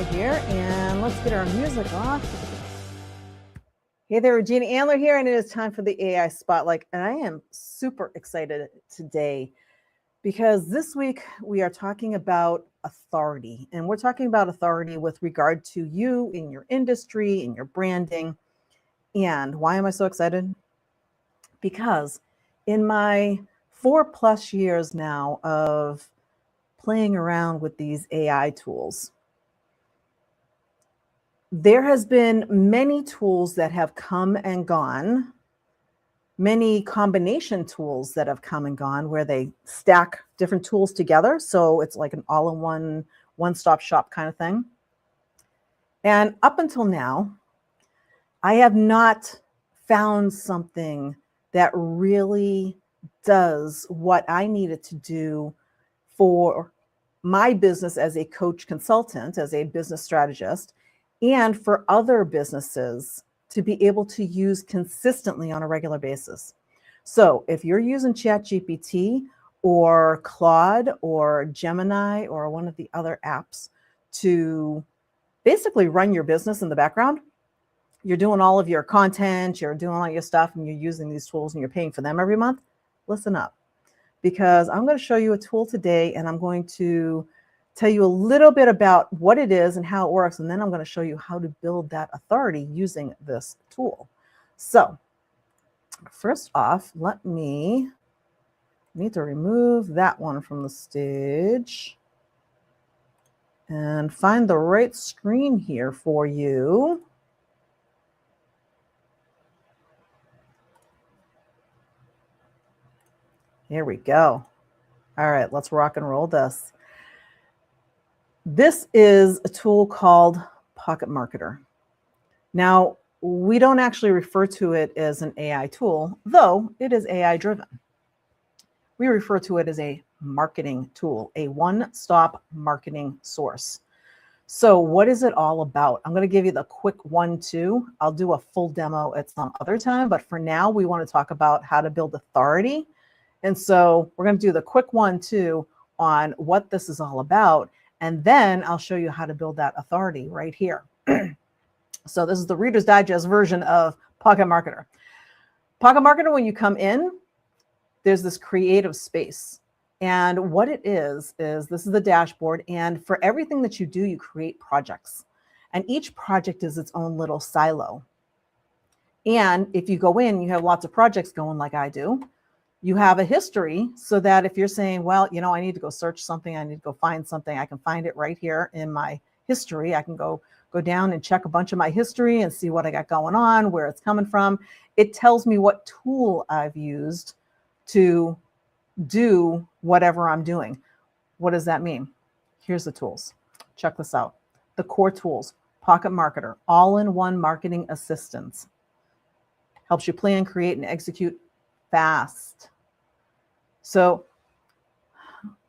Andler here, and let's get our music off. Hey there, Regina Andler here, and it is time for the AI Spotlight. And I am super excited today because this week we are talking about authority, and we're talking about authority with regard to you in your industry, in your branding. And why am I so excited? Because in my 4+ years now of playing around with these AI tools, there has been many tools that have come and gone, many combination tools that have come and gone where they stack different tools together. So it's like an all-in-one, one-stop shop kind of thing. And up until now, I have not found something that really does what I needed to do for my business as a coach consultant, as a business strategist, and for other businesses to be able to use consistently on a regular basis. So if you're using ChatGPT or Claude or Gemini or one of the other apps to basically run your business in the background, you're doing all of your content, you're doing all your stuff, and you're using these tools and you're paying for them every month, listen up. Because I'm going to show you a tool today, and I'm going to tell you a little bit about what it is and how it works, and then I'm going to show you how to build that authority using this tool. So first off, need to remove that one from the stage and find the right screen here for you. Here we go. All right, let's rock and roll this. This is a tool called PocketMarketer. Now, we don't actually refer to it as an AI tool, though it is AI driven. We refer to it as a marketing tool, a one-stop marketing source. So what is it all about? I'm going to give you the quick 1-2. I'll do a full demo at some other time, but for now, we want to talk about how to build authority. And so we're going to do the quick 1-2 on what this is all about. And then I'll show you how to build that authority right here. So this is the Reader's Digest version of PocketMarketer. PocketMarketer, when you come in, there's this creative space. And what it is this is the dashboard. And for everything that you do, you create projects. And each project is its own little silo. And if you go in, you have lots of projects going like I do. You have a history so that if you're saying, well, you know, I need to go search something, I need to go find something, I can find it right here in my history. I can go down and check a bunch of my history and see what I got going on, where it's coming from. It tells me what tool I've used to do whatever I'm doing. What does that mean? Here's the tools. Check this out. The core tools, PocketMarketer, all-in-one marketing assistance. Helps you plan, create, and execute fast. So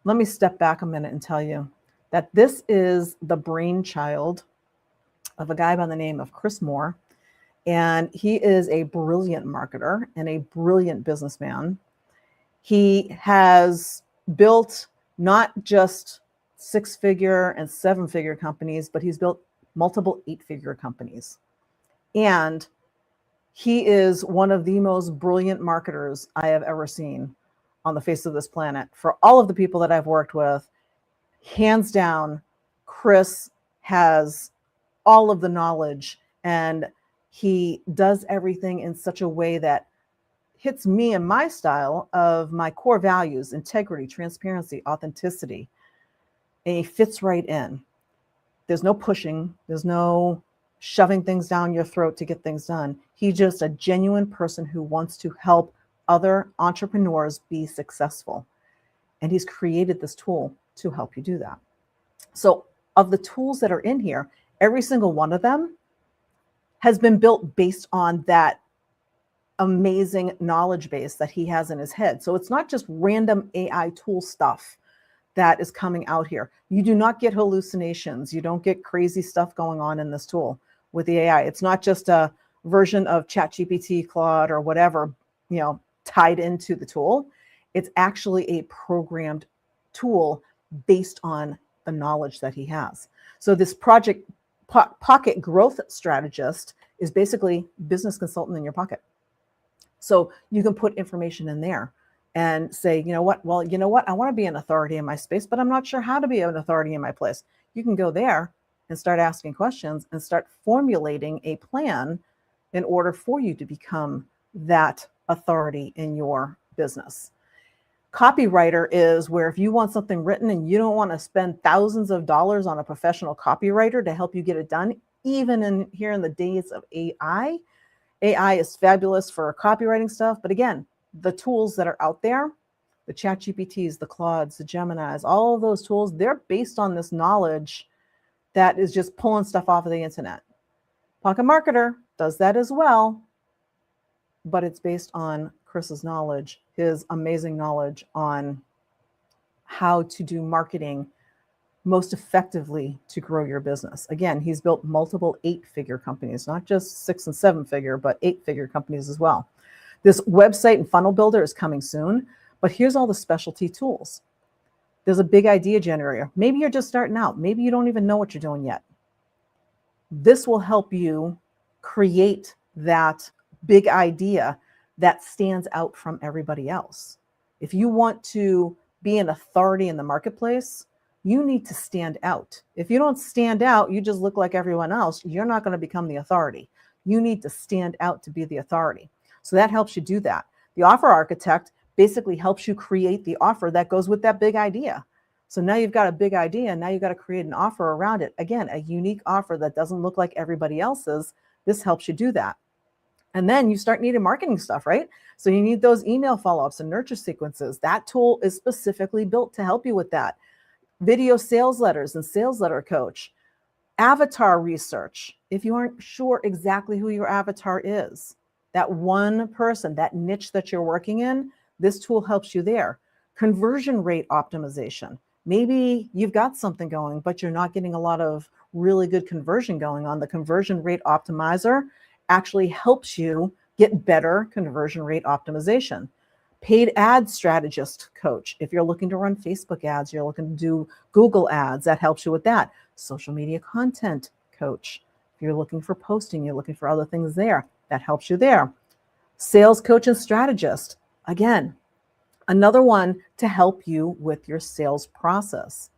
let me step back a minute and tell you that this is the brainchild of a guy by the name of Chris Moore. And he is a brilliant marketer and a brilliant businessman. He has built not just 6-figure and 7-figure companies, but he's built multiple 8-figure companies. And he is one of the most brilliant marketers I have ever seen on the face of this planet. For all of the people that I've worked with, hands down, Chris has all of the knowledge, and he does everything in such a way that hits me and my style of my core values: integrity, transparency, authenticity. And he fits right in. There's no pushing. There's no shoving things down your throat to get things done. He's just a genuine person who wants to help other entrepreneurs be successful. And he's created this tool to help you do that. So of the tools that are in here, every single one of them has been built based on that amazing knowledge base that he has in his head. So it's not just random AI tool stuff that is coming out here. You do not get hallucinations. You don't get crazy stuff going on in this tool with the AI. It's not just a version of ChatGPT, Claude, or whatever, you know, tied into the tool. It's actually a programmed tool based on the knowledge that he has. So this pocket growth strategist is basically business consultant in your pocket. So you can put information in there and say, you know what? Well, you know what? I want to be an authority in my space, but I'm not sure how to be an authority in my place. You can go there and start asking questions and start formulating a plan in order for you to become that authority in your business. Copywriter is where if you want something written and you don't want to spend thousands of dollars on a professional copywriter to help you get it done, even here in the days of AI, AI is fabulous for copywriting stuff. But again, the tools that are out there, the ChatGPTs, the Claudes, the Geminis, all of those tools, they're based on this knowledge that is just pulling stuff off of the internet. PocketMarketer does that as well, but it's based on Chris's knowledge, his amazing knowledge on how to do marketing most effectively to grow your business. Again, he's built multiple 8-figure companies, not just 6 and 7-figure, but 8-figure companies as well. This website and funnel builder is coming soon, but here's all the specialty tools. There's a big idea generator. Maybe you're just starting out. Maybe you don't even know what you're doing yet. This will help you create that big idea that stands out from everybody else. If you want to be an authority in the marketplace, you need to stand out. If you don't stand out, you just look like everyone else, you're not going to become the authority. You need to stand out to be the authority. So that helps you do that. The offer architect basically helps you create the offer that goes with that big idea. So now you've got a big idea, and now you've got to create an offer around it. Again, a unique offer that doesn't look like everybody else's. This helps you do that. And then you start needing marketing stuff, right? So you need those email follow-ups and nurture sequences. That tool is specifically built to help you with that. Video sales letters and sales letter coach. Avatar research. If you aren't sure exactly who your avatar is, that one person, that niche that you're working in, this tool helps you there. Conversion rate optimization. Maybe you've got something going, but you're not getting a lot of really good conversion going on. The conversion rate optimizer actually helps you get better conversion rate optimization. Paid ad strategist coach. If you're looking to run Facebook ads, you're looking to do Google ads, that helps you with that. Social media content coach. If you're looking for posting, you're looking for other things there, that helps you there. Sales coach and strategist. Again, another one to help you with your sales process.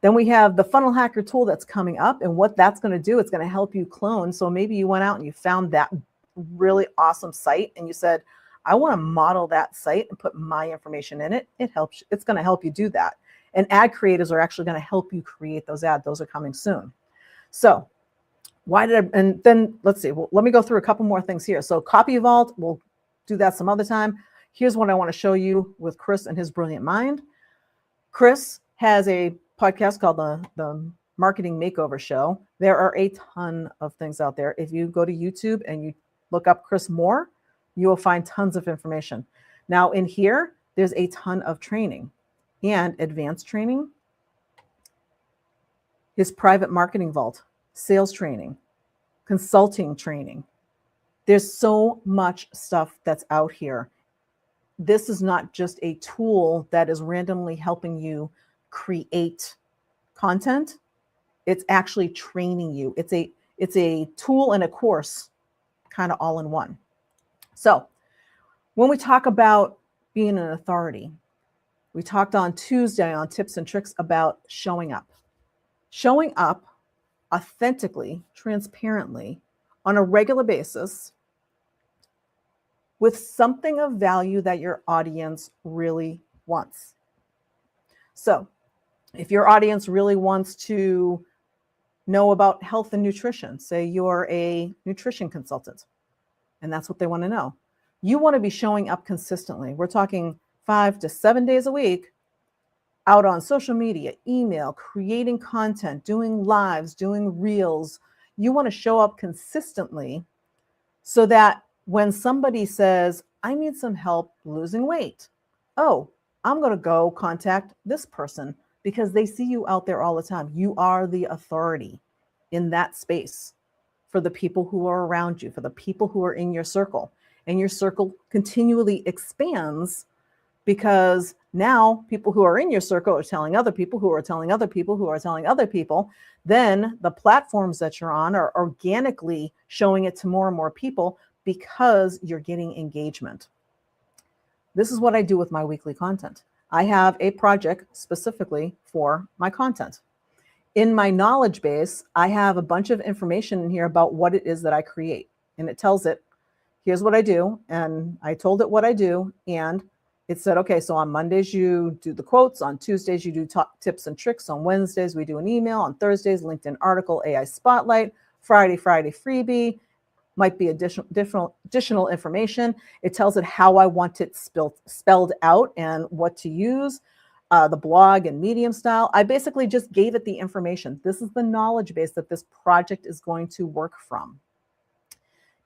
Then we have the funnel hacker tool that's coming up, and what that's going to do, it's going to help you clone. So maybe you went out and you found that really awesome site and you said, I want to model that site and put my information in it. It's going to help you do that. And ad creators are actually going to help you create those ads. Those are coming soon. So and then let's see, well, let me go through a couple more things here. So Copy Vault, we'll do that some other time. Here's what I want to show you with Chris and his brilliant mind. Chris has a podcast called the Marketing Makeover Show. There are a ton of things out there. If you go to YouTube and you look up Chris Moore, you will find tons of information. Now in here, there's a ton of training and advanced training, his private marketing vault, sales training, consulting training. There's so much stuff that's out here. This is not just a tool that is randomly helping you create content. It's actually training you. It's a tool and a course kind of all in one. So when we talk about being an authority, we talked on Tuesday on tips and tricks about showing up authentically, transparently, on a regular basis with something of value that your audience really wants. So if your audience really wants to know about health and nutrition, say you're a nutrition consultant, and that's what they want to know. You want to be showing up consistently. We're talking 5 to 7 days a week out on social media, email, creating content, doing lives, doing reels. You want to show up consistently so that when somebody says, I need some help losing weight, oh, I'm going to go contact this person because they see you out there all the time. You are the authority in that space for the people who are around you, for the people who are in your circle. And your circle continually expands because now people who are in your circle are telling other people who are telling other people who are telling other people. Then the platforms that you're on are organically showing it to more and more people because you're getting engagement. This is what I do with my weekly content. I have a project specifically for my content. In my knowledge base, I have a bunch of information in here about what it is that I create. And it tells it, here's what I do. And I told it what I do. And it said, okay, so on Mondays, you do the quotes. On Tuesdays, you do top tips and tricks. On Wednesdays, we do an email. On Thursdays, LinkedIn article, AI spotlight. Friday freebie. Might be additional information. It tells it how I want it spelled out and what to use, the blog and Medium style. I basically just gave it the information. This is the knowledge base that this project is going to work from.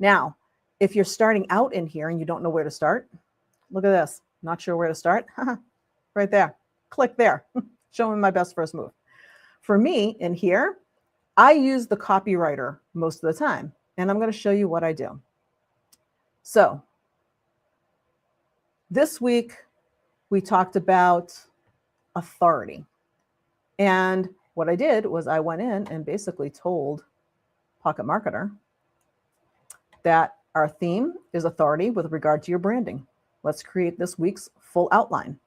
Now, if you're starting out in here and you don't know where to start, look at this. Not sure where to start? Right there. Click there. Show me my best first move. For me in here, I use the copywriter most of the time. And I'm going to show you what I do. So this week, we talked about authority. And what I did was I went in and basically told PocketMarketer that our theme is authority with regard to your branding. Let's create this week's full outline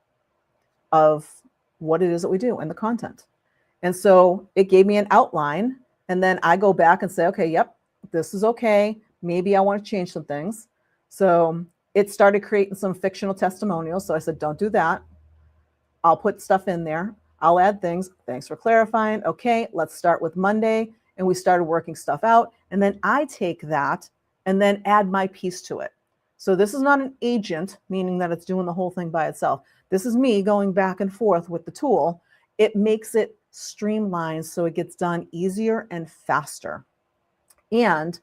of what it is that we do and the content. And so it gave me an outline. And then I go back and say, okay, yep, this is okay. Maybe I want to change some things. So it started creating some fictional testimonials. So I said, don't do that. I'll put stuff in there. I'll add things. Thanks for clarifying. Okay, let's start with Monday. And we started working stuff out. And then I take that and then add my piece to it. So this is not an agent, meaning that it's doing the whole thing by itself. This is me going back and forth with the tool. It makes it streamlined so it gets done easier and faster. And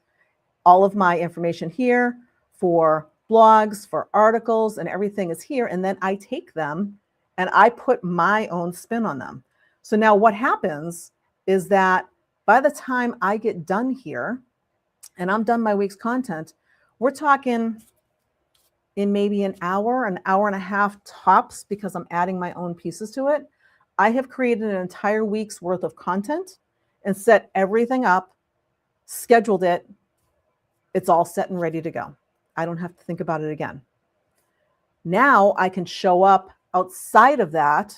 all of my information here for blogs, for articles, and everything is here. And then I take them and I put my own spin on them. So now what happens is that by the time I get done here and I'm done my week's content, we're talking in maybe an hour and a half tops, because I'm adding my own pieces to it. I have created an entire week's worth of content and set everything up, scheduled it. It's all set and ready to go. I don't have to think about it again. Now I can show up outside of that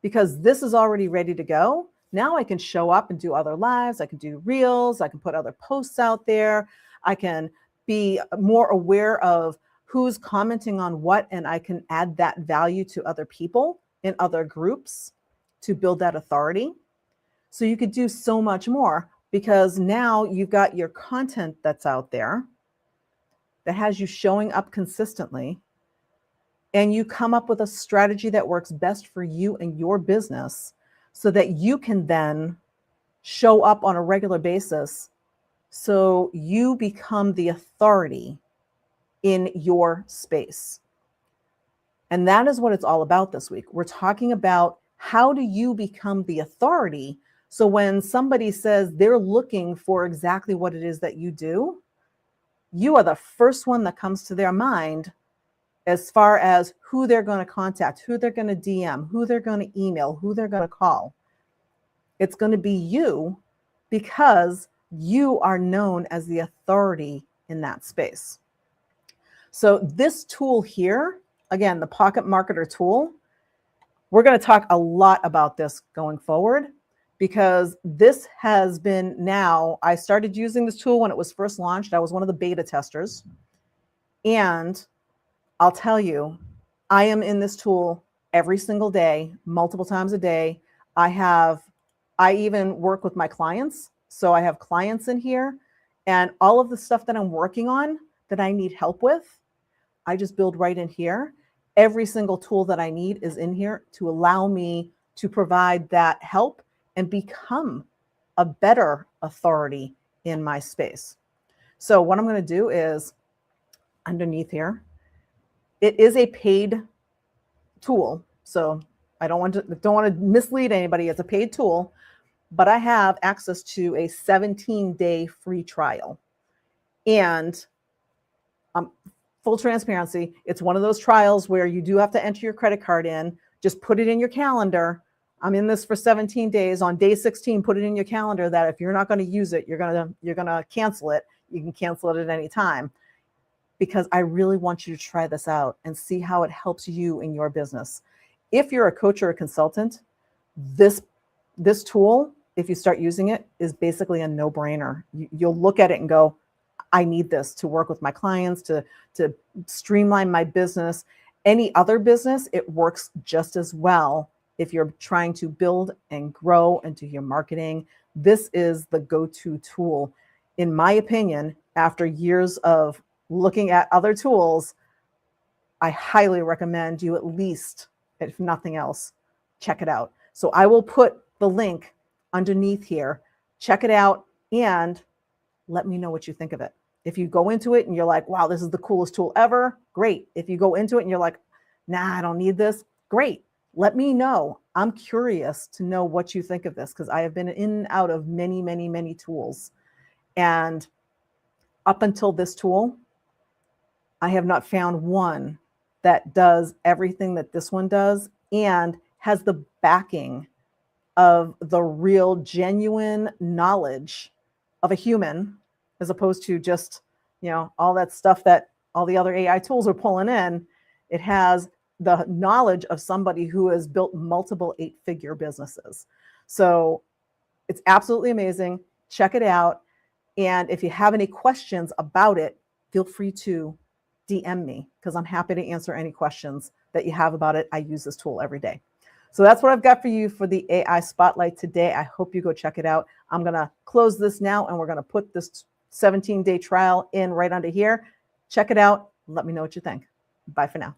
because this is already ready to go. Now I can show up and do other lives. I can do reels. I can put other posts out there. I can be more aware of who's commenting on what, and I can add that value to other people in other groups to build that authority. So you could do so much more, because now you've got your content that's out there that has you showing up consistently, and you come up with a strategy that works best for you and your business so that you can then show up on a regular basis so you become the authority in your space. And that is what it's all about this week. We're talking about how do you become the authority, so when somebody says they're looking for exactly what it is that you do, you are the first one that comes to their mind as far as who they're going to contact, who they're going to DM, who they're going to email, who they're going to call. It's going to be you, because you are known as the authority in that space. So this tool here, again, the PocketMarketer tool, we're going to talk a lot about this going forward, because this has been now, I started using this tool when it was first launched. I was one of the beta testers. And I'll tell you, I am in this tool every single day, multiple times a day. I even work with my clients. So I have clients in here, and all of the stuff that I'm working on that I need help with, I just build right in here. Every single tool that I need is in here to allow me to provide that help and become a better authority in my space. So what I'm going to do is underneath here, it is a paid tool. So I don't want to mislead anybody. It's a paid tool, but I have access to a 17-day free trial. And full transparency, it's one of those trials where you do have to enter your credit card in. Just put it in your calendar. I'm in this for 17 days. On day 16, put it in your calendar that if you're not going to use it, you're gonna cancel it. You can cancel it at any time, because I really want you to try this out and see how it helps you in your business. If you're a coach or a consultant, this tool, if you start using it, is basically a no-brainer. You'll look at it and go, I need this to work with my clients, to streamline my business. Any other business, it works just as well. If you're trying to build and grow into your marketing, this is the go-to tool. In my opinion, after years of looking at other tools, I highly recommend you at least, if nothing else, check it out. So I will put the link underneath here. Check it out and let me know what you think of it. If you go into it and you're like, wow, this is the coolest tool ever, great. If you go into it and you're like, nah, I don't need this, great. Let me know. I'm curious to know what you think of this, because I have been in and out of many, many, many tools. And up until this tool, I have not found one that does everything that this one does and has the backing of the real, genuine knowledge of a human, as opposed to just, all that stuff that all the other AI tools are pulling in. It has the knowledge of somebody who has built multiple 8-figure businesses. So it's absolutely amazing. Check it out. And if you have any questions about it, feel free to DM me, because I'm happy to answer any questions that you have about it. I use this tool every day. So that's what I've got for you for the AI Spotlight today. I hope you go check it out. I'm going to close this now, and we're going to put this 17-day trial in right under here. Check it out. Let me know what you think. Bye for now.